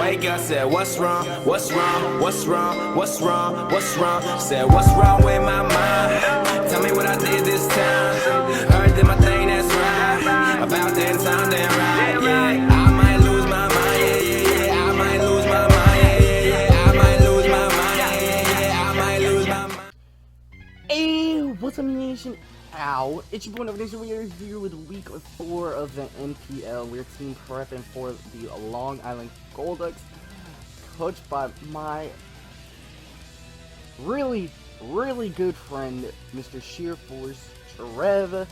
Wake up, said, what's wrong? What's wrong? What's wrong? What's wrong? What's wrong? Said, what's wrong with my mind? Tell me what I did this time. Heard that my thing that's right. About that time, that right. Yeah, I might lose my mind. Yeah, yeah, yeah. I might lose my mind. Yeah, yeah, yeah. I might lose my mind. Yeah, yeah, yeah. I might lose my mind. Hey, what's up, Mini Nation? Ow, it's your boy Noivern Nation. We are here with week 4 of the NPL. We're team prepping for the Long Island Golducks, coached by my really good friend, Mr. Sheer Force Trev. And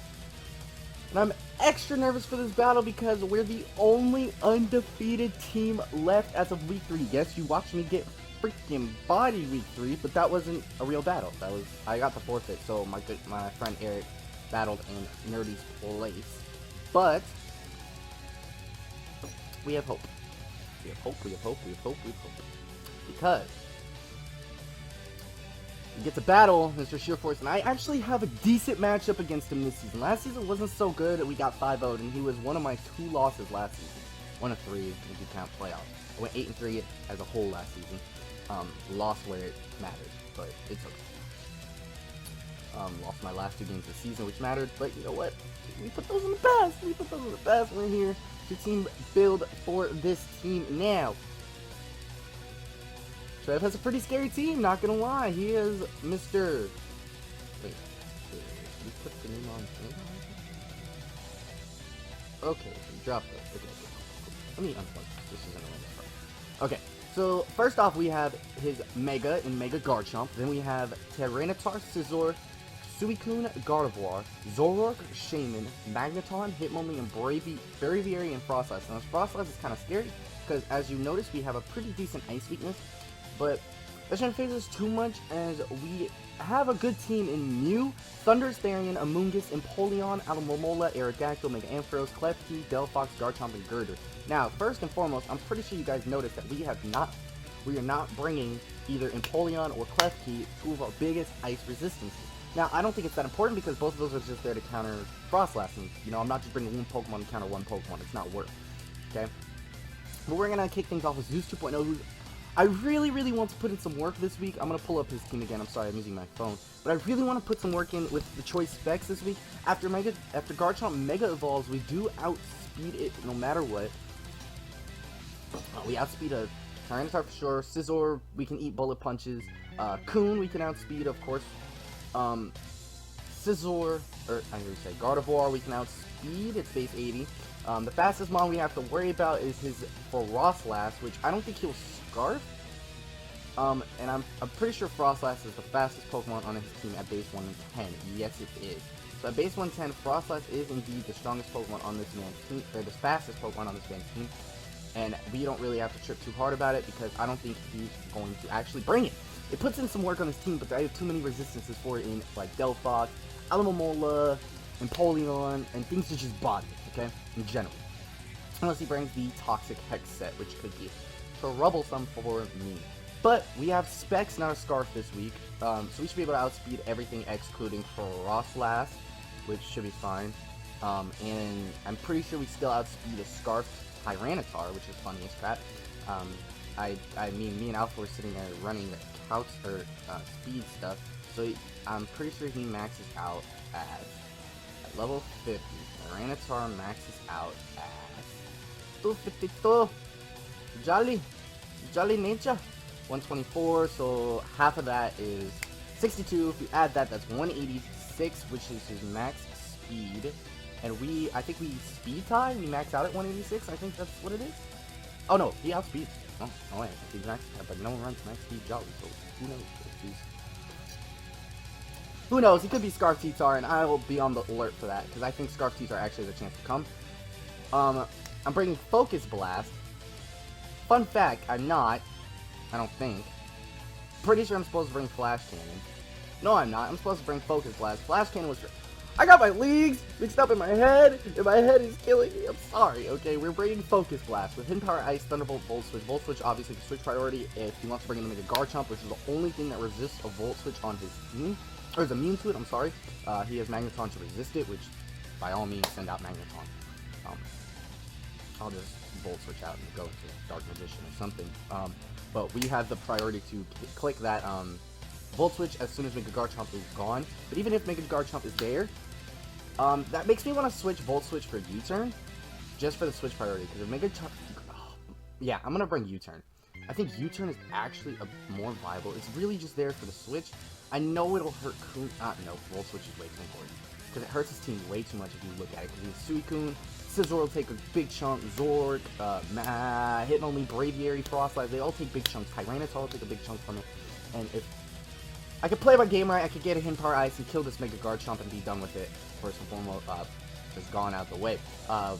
I'm extra nervous for this battle because we're the only undefeated team left as of week 3. Yes, you watched me get freaking body week 3, but that wasn't a real battle. That was, I got the forfeit, so my friend Eric battled in Nerdy's place. But we have hope. We have hope. Because we get to battle Mr. Sheerforce, and I actually have a decent matchup against him this season. Last season wasn't so good. We got 5-0'd, and he was one of my 2 losses last season. 1 of 3 if you count playoffs. I went 8-3 as a whole last season. Lost where it mattered, but it's okay. Lost my last 2 games of the season, which mattered, but you know what? We put those in the past. We're here to team build for this team now. Trev has a pretty scary team, not gonna lie. He is Mr. Wait, you put the name on? Okay, drop it. Okay, cool. Let me unplug this. This isn't a okay. So, first off, we have his Mega and Mega Garchomp. Then we have Tyranitar, Scizor, Suicune, Gardevoir, Zoroark, Shaman, Magneton, Hitmonlee, and Braviary, and Frostlass. Now, Frostlass is kind of scary, because as you notice, we have a pretty decent Ice weakness, but that shouldn't phase us too much, as we have a good team in Mew, Thundurus, Therian, Amoonguss, Empoleon, Alomomola, Aerodactyl, Mega Ampharos, Klefki, Delphox, Garchomp, and Girder. Now, first and foremost, I'm pretty sure you guys noticed that we are not bringing either Empoleon or Klefki, 2 of our biggest ice resistances. Now, I don't think it's that important because both of those are just there to counter Frostlass, and, you know, I'm not just bringing one Pokemon to counter one Pokemon. It's not worth it, okay? But we're going to kick things off with Zeus 2.0, who I really want to put in some work this week. I'm going to pull up his team again. I'm sorry, I'm using my phone. But I really want to put some work in with the choice specs this week. After Garchomp Mega Evolves, we do outspeed it no matter what. We outspeed a Tyranitar for sure. Scizor, we can eat bullet punches. Coon, we can outspeed, of course. Scizor, or I hear you say Gardevoir, we can outspeed. It's base 80. The fastest mon we have to worry about is his Frostlass, which I don't think he'll Scarf. And I'm pretty sure Frostlass is the fastest Pokemon on his team at base 110. Yes, it is. So at base 110, Frostlass is indeed the strongest Pokemon on this man's team, or the fastest Pokemon on this man's team. And we don't really have to trip too hard about it because I don't think he's going to actually bring it. It puts in some work on his team, but I have too many resistances for it in like Delphox, Alomomola, Empoleon, and things to just body, okay? In general. Unless he brings the Toxic Hex set, which could be troublesome for me. But we have Specs, not a Scarf this week, so we should be able to outspeed everything excluding Frostlass, which should be fine. And I'm pretty sure we still outspeed a Scarf Tyranitar, which is funny as crap. I mean, me and Alpha were sitting there running the couch or speed stuff, so I'm pretty sure he maxes out at level 50. Tyranitar maxes out at 252. Jolly nature. 124. So half of that is 62. If you add that, that's 186, which is his max speed. And I think we speed tie. We max out at 186. I think that's what it is. Oh no, he outspeeds. Oh, no way. He's max, but no one runs max speed Jolly, so who knows? Who knows? He could be Scarf T-Tar, and I will be on the alert for that because I think Scarf T-Tar actually has a chance to come. I'm bringing Focus Blast. Fun fact, I'm not. I don't think. Pretty sure I'm supposed to bring Flash Cannon. No, I'm not. I'm supposed to bring Focus Blast. Flash Cannon was... I got my leagues mixed up in my head, and my head is killing me. I'm sorry, okay? We're bringing Focus Blast with Hidden Power Ice, Thunderbolt, Volt Switch. Volt Switch, obviously, the switch priority if he wants to bring in the Mega Garchomp, which is the only thing that resists a Volt Switch on his team. Or is immune to it, I'm sorry. He has Magneton to resist it, which, by all means, send out Magneton. I'll just Volt Switch out and go into Dark Magician or something. But we have the priority to click that Volt Switch as soon as Mega Garchomp is gone. But even if Mega Garchomp is there, that makes me want to switch Volt Switch for U-Turn, just for the switch priority. Because if Mega yeah, I'm gonna bring U-Turn. I think U-Turn is actually more viable. It's really just there for the switch. I know it'll hurt Kun. No, Volt Switch is way too important. Because it hurts his team way too much if you look at it. Because he's Suicune, Scizor will take a big chunk, Zork, Hitmonlee, Braviary, Frostlight, they all take big chunks. Tyranitar will take a big chunk from it. And if I could play my game right, I could get a Hint Power Ice and kill this Mega Garchomp and be done with it. First and foremost, just gone out the way.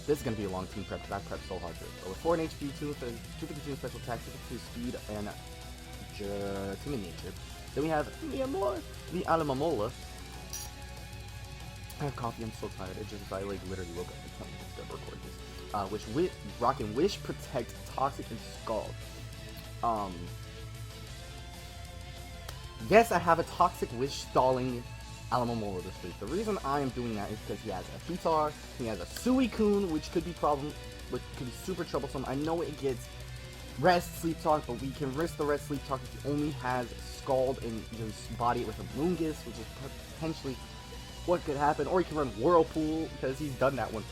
This is going to be a long team prep, because I prepped so hard for it. But with 4 in HP, 252 special attack, 252 speed, and Timid Nature. Then we have the Alamamola. I have coffee, I'm so tired. I like literally woke up and tell me to record this. Rockin' Wish, Protect, Toxic, and Scald. Yes, I have a Toxic Wish stalling Alamamola this week. The reason I am doing that is because he has a Pitar, he has a Suicune, which could be super troublesome. I know it gets Rest, Sleep Talk, but we can risk the Rest, Sleep Talk if he only has Scald and just body it with a Moongus, which is potentially what could happen. Or he can run Whirlpool, because he's done that one.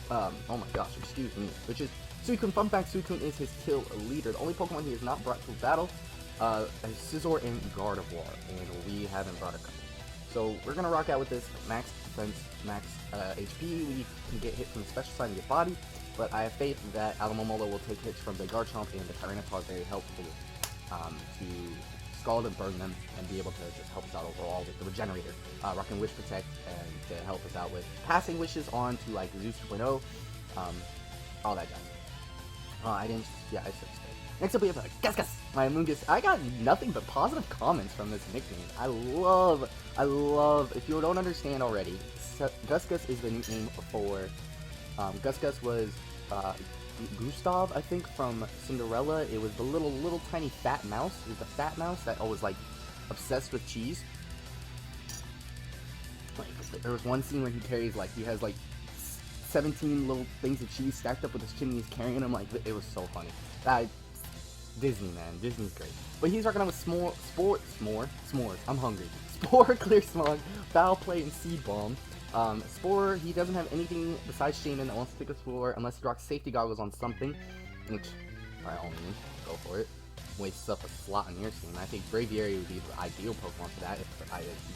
Oh my gosh, excuse me. Which is Suicune. Fun fact, Suicune is his kill leader. The only Pokemon he has not brought to battle is Scizor and Gardevoir, and we haven't brought a couple. So we're gonna rock out with this max defense, max HP. We can get hit from the special side and get body, but I have faith that Alamamola will take hits from the Garchomp and the Tyranitar is very helpful to Scald and burn them and be able to just help us out overall with the Regenerator. Rockin' Wish Protect and to help us out with passing wishes on to like Zeus 2.0, all that jazz. I said stay. Next up we have Gus, my Moongus. I got nothing but positive comments from this nickname. I love, if you don't understand already, Gus is the nickname for, Gus was, Gustav, I think, from Cinderella. It was the little tiny fat mouse. It was the fat mouse that always, like, obsessed with cheese. Like, there was one scene where he has, like, 17 little things of cheese stacked up with his chin and he's carrying them. Like, it was so funny. Disney, man. Disney's great. But he's rocking out with S'mores. I'm hungry. Spore, Clear Smog, Foul Play, and Seed Bomb. Spore, he doesn't have anything besides Shaman that wants to take a Spore unless he rocks Safety Goggles on something, which, by all means, go for it. Wastes up a slot on your team. I think Braviary would be the ideal Pokemon for that if he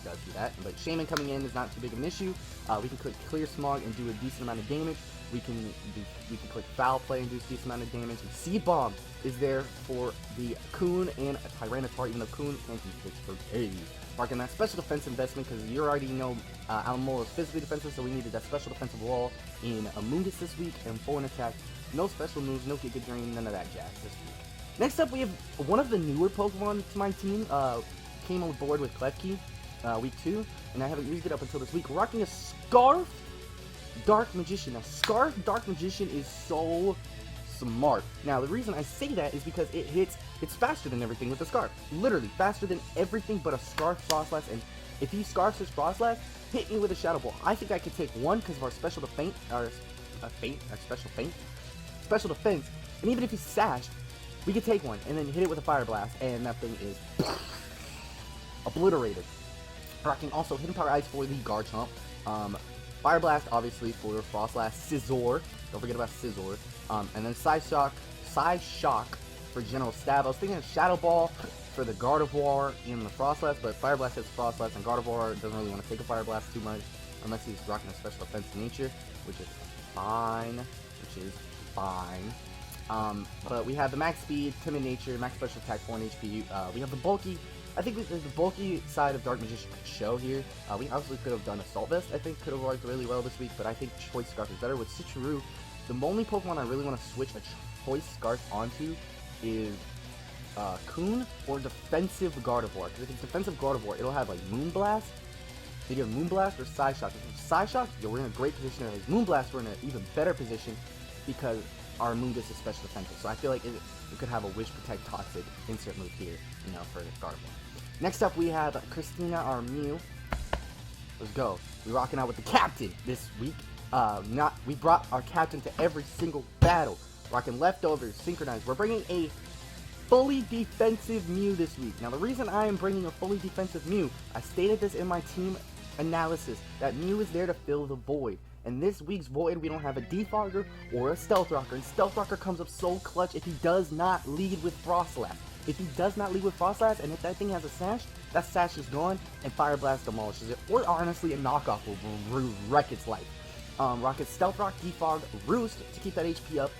does do that. But Shaman coming in is not too big of an issue. We can click Clear Smog and do a decent amount of damage. We can click Foul Play and do a decent amount of damage. And Seed Bomb is there for the Coon and a Tyranitar, even though Coon can't be fixed for days. Marking that special defense investment because you already know Alamola is physically defensive, so we needed that special defensive wall in Amoonguss this week and 4 in attack. No special moves, no Giga Drain, none of that jazz this week. Next up, we have one of the newer Pokemon to my team. Came on board with Klefki week 2, and I haven't used it up until this week. Rocking a Scarf Dark Magician. Now, Scarf Dark Magician is so smart. Now, the reason I say that is because it's faster than everything with the Scarf. Literally, faster than everything but a Scarf Frostlass, and if he Scarfs his Frostlass, hit me with a Shadow Ball. I think I could take one because of our special defense, special defense, and even if he's sashed, we could take one and then hit it with a Fire Blast, and that thing is obliterated. Rocking also Hidden Power Ice for the Garchomp. Fire Blast, obviously, for Frostlass. Scizor. Don't forget about Scizor. And then Psyshock for General Stab. I was thinking of Shadow Ball for the Gardevoir in the Frostlass, but Fire Blast hits Frostlass, and Gardevoir doesn't really want to take a Fire Blast too much unless he's rocking a special defense nature, which is fine. But we have the max speed, timid nature, max special attack, 4 in HP. We have the bulky. I think the bulky side of Dark Magician could show here. We obviously could have done Assault Vest. I think could have worked really well this week, but I think Choice Scarf is better. With Citrus, the only Pokemon I really want to switch a Choice Scarf onto is Coon or Defensive Gardevoir. Because if it's Defensive Gardevoir, it'll have like Moonblast. Either Moonblast or Psyshock. If it's Psyshock, we're in a great position. If it's Moonblast, we're in an even better position because our Moongus is special defensive. So I feel like it could have a Wish Protect Toxic insert move here, for Gardevoir. Next up, we have Christina, our Mew. Let's go. We're rocking out with the captain this week. We brought our captain to every single battle. Rocking Leftovers, Synchronized. We're bringing a fully defensive Mew this week. Now, the reason I am bringing a fully defensive Mew, I stated this in my team analysis, that Mew is there to fill the void. In this week's void, we don't have a Defogger or a Stealth Rocker, and Stealth Rocker comes up so clutch if he does not lead with Frostlass. If he does not lead with Frostlass, and if that thing has a Sash, that Sash is gone, and Fire Blast demolishes it. Or honestly, a knockoff will wreck its life. Rocket Stealth Rock, Defog, Roost to keep that HP up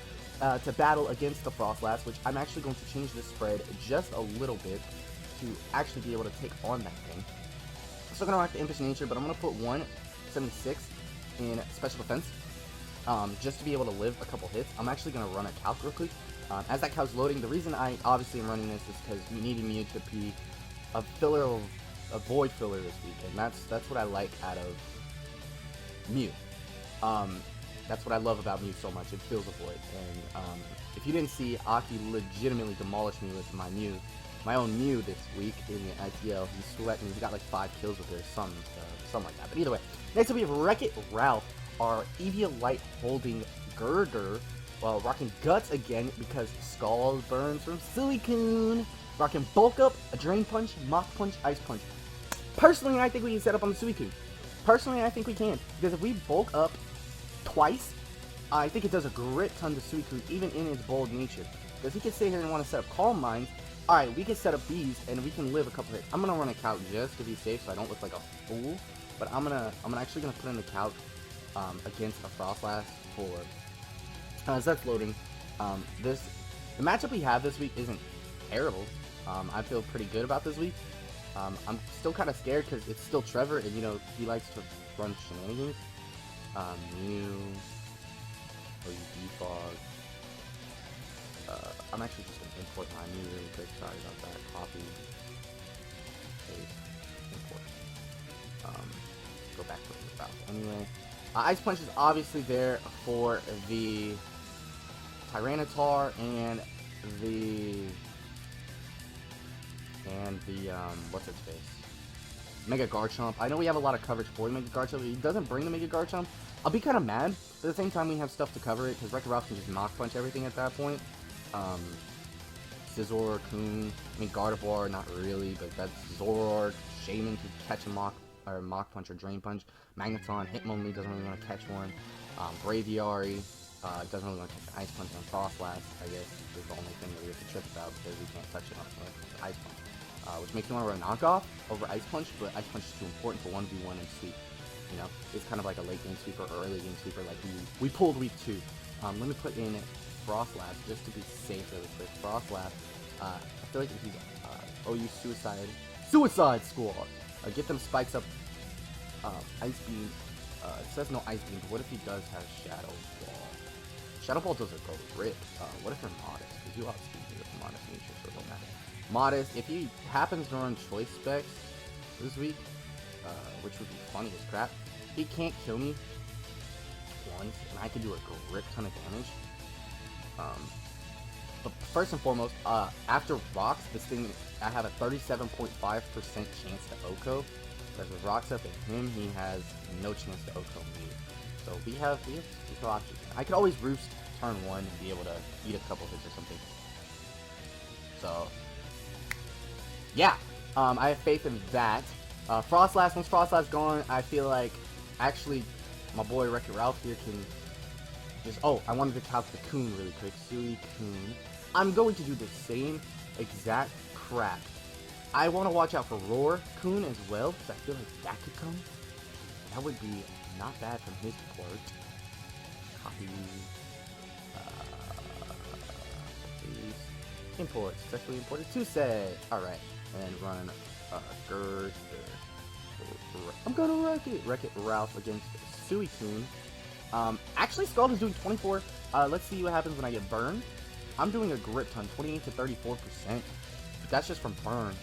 to battle against the Frostlass, which I'm actually going to change the spread just a little bit to actually be able to take on that thing. Still gonna rock the Impish Nature, but I'm gonna put 176 in special defense, just to be able to live a couple hits. I'm actually gonna run a calc real quick. As that calc's loading, the reason I obviously am running this is because we needed Mew to be a filler, a void filler this week, and that's what I like out of Mew. That's what I love about Mew so much. It fills a void, and if you didn't see, Aki legitimately demolished me with my Mew. My own Mew this week in the ITL. He sweat me. He got like 5 kills with it, something like that. But either way, next up we have Wreck-It Ralph, our Eevee Light holding Gurgur, while rocking Guts again because Skull burns from Suicune. Rocking Bulk Up, a Drain Punch, Mach Punch, Ice Punch. Personally, I think we can set up on the Suicune. Personally, I think we can, because if we bulk up twice, I think it does a grit ton to Suicune, even in its bold nature. Because he can sit here and want to set up Calm Mind. Alright, we can set up these, and we can live a couple hits. I'm gonna run a calc just to be safe, so I don't look like a fool. But I'm actually gonna put in the calc against a Frostlass for as that's loading. The matchup we have this week isn't terrible. I feel pretty good about this week. I'm still kind of scared because it's still Trevor, and you know he likes to run shenanigans. Mew, Defog. I'm actually just going to import my Mew really quick. Sorry about that. Copy. Paste. Import. Go back to the route. Anyway. Ice Punch is obviously there for the Tyranitar and the what's its face? Mega Garchomp. I know we have a lot of coverage for Mega Garchomp. If he doesn't bring the Mega Garchomp, I'll be kind of mad. But at the same time, we have stuff to cover it, because Wreck-It Ralph can just Mach Punch everything at that point. Scizor, Coon, I mean Gardevoir, not really, but that's Zoroark. Shaman could catch a Mach Punch or Drain Punch. Magneton, Hitmonlee doesn't really want to catch one. Braviary doesn't really want to catch an Ice Punch on Frostlass, I guess, is the only thing that we have to trip about, because we can't touch it with Ice Punch. Which makes me want to run a knockoff over Ice Punch, but Ice Punch is too important for 1v1 and sweep. You know, it's kind of like a late game sweeper or early game sweeper like we pulled week 2. Let me put in Frostlass just to be safe really quick. Frostlass, I feel like if he's OU Suicide Squad, get them spikes up. Ice Beam, it says no Ice Beam, but what if he does have Shadow Ball? Shadow Ball doesn't go rip. What if they're modest? Because you obviously do with modest nature, so it don't matter. Modest, if he happens to run choice specs this week, which would be funny as crap, he can't kill me once, and I can do a grip ton of damage. But first and foremost, after rocks, this thing, I have a 37.5% chance to OHKO. Because with rocks up at him, he has no chance to OHKO me. So we have two options. I could always roost turn 1 and be able to eat a couple hits or something. So yeah, I have faith in that. Frostlass, once Frostlass gone, I feel like actually my boy Wreck-It Ralph here can just, I wanted to calc the Coon really quick. Suicune. I'm going to do the same exact crap. I want to watch out for Roar Coon as well, because I feel like that could come. That would be not bad from his part. Copy. Import. Successfully imported to say. Alright. And run Gurg. I'm gonna Wreck-It Ralph against Suicune. Actually, Scald is doing 24. Let's see what happens when I get burned. I'm doing a grip ton, 28 to 34%. But that's just from burn.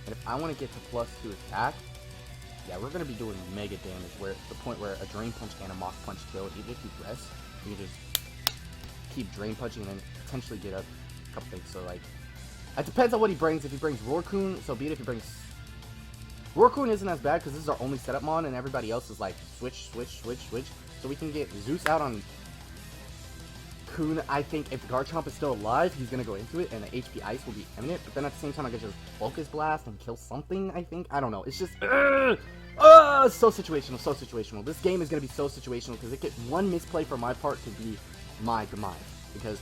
And if I want to get to +2 attack, yeah, we're going to be doing mega damage, where the point where a Drain Punch and a Mach Punch kill. Even if you rest, you can just keep Drain Punching and then potentially get a couple things. So, like, it depends on what he brings. If he brings Roarcoon, so be it. If he brings... Roarcoon isn't as bad, because this is our only setup mon, and everybody else is like, switch. So we can get Zeus out on Kun, I think if Garchomp is still alive, he's gonna go into it, and the HP Ice will be imminent. But then at the same time, I could just Focus Blast and kill something, I think. I don't know. It's just, so situational, so situational. This game is gonna be so situational, because it could, one misplay for my part could be my demise. Because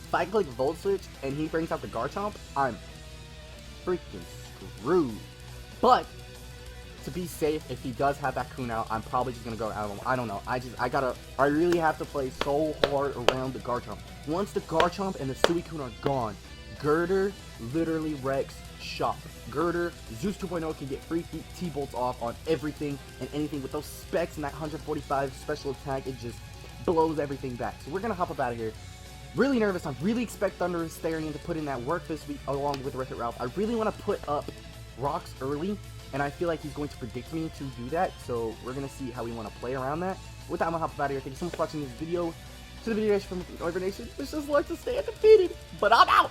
if I click Volt Switch, and he brings out the Garchomp, I'm freaking screwed. But to be safe, if he does have that Kun out, I'm probably just gonna go out of him. I don't know. I really have to play so hard around the Garchomp. Once the Garchomp and the Suicune are gone, Girder literally wrecks shop. Girder, Zeus 2.0 can get free T-Bolts off on everything and anything. With those specs and that 145 special attack, it just blows everything back. So we're gonna hop up out of here. Really nervous. I really expect Thunder and Starion to put in that work this week along with Wreck-It Ralph. I really want to put up rocks early, and I feel like he's going to predict me to do that, so we're going to see how we want to play around that. With that, I'm going to hop out of here. Thank you so much for watching this video. To the Mini Nation from Noivern Nation, wish us luck to stay undefeated, but I'm out!